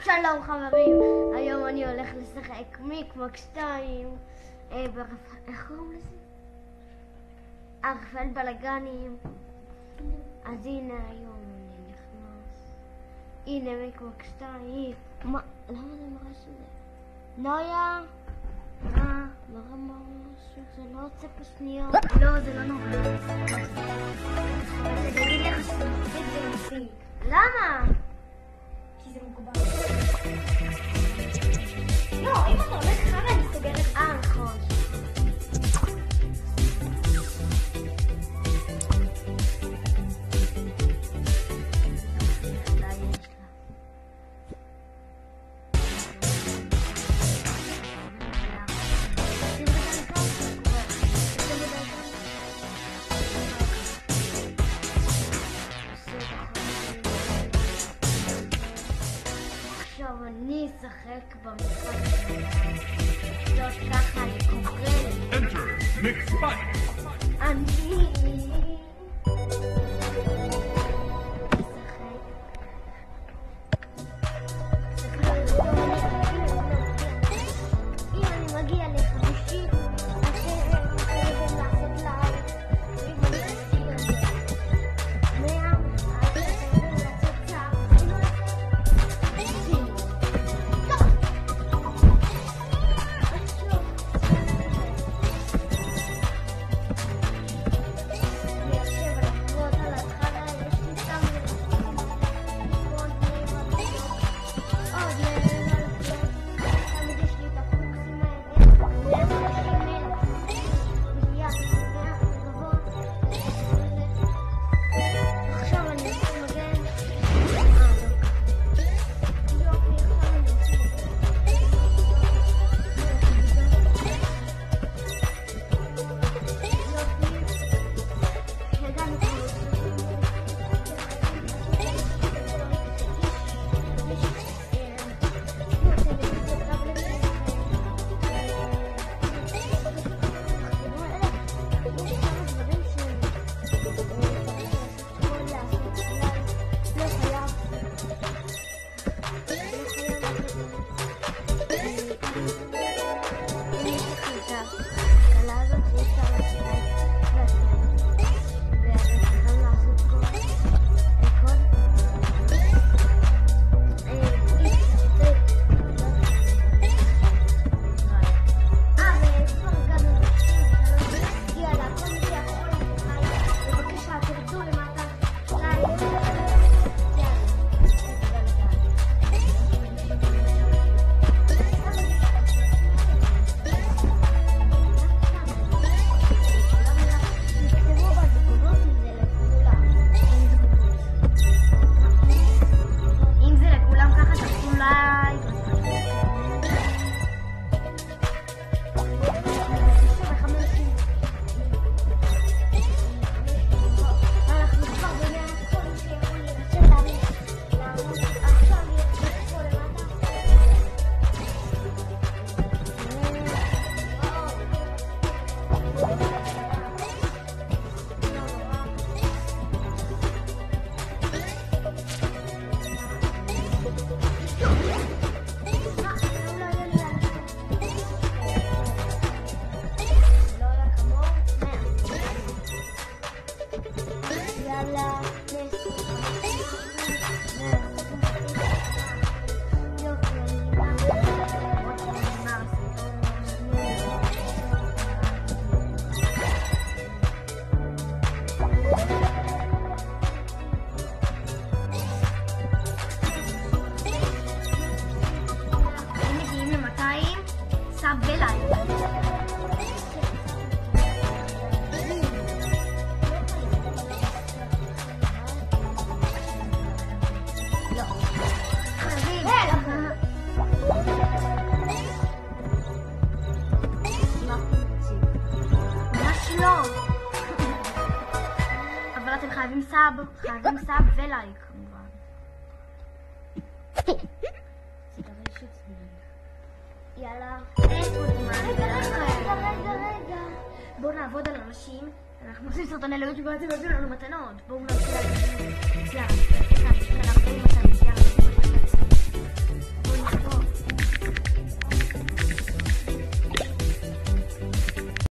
שלום חברים, היום אני הולך לשחק מיקמק 2 איך קוראים לזה? רפאל בלגנים. אז הנה היום אני נכנס. הנה מיקמק 2. למה זה מראה שזה? נויה? מראה משהו, זה לא יוצא פה שניות. לא, זה לא נורא. תגידי לך שזה מספיק. למה? כי זה מוגבל. לא, אם אתה הולך חרא אני סוגרת. נכון. אני אשחק במשחק זאת ככה אני קוראת Enter Mix Fight. אני מגיע ל50 חייבים סאב ולייק כמובן. יאללה, רגע. בואו נעבוד על אנשים. אנחנו עושים סרטוני ליוטיוב ואתם נותנים לנו מתנות. בואו נעשה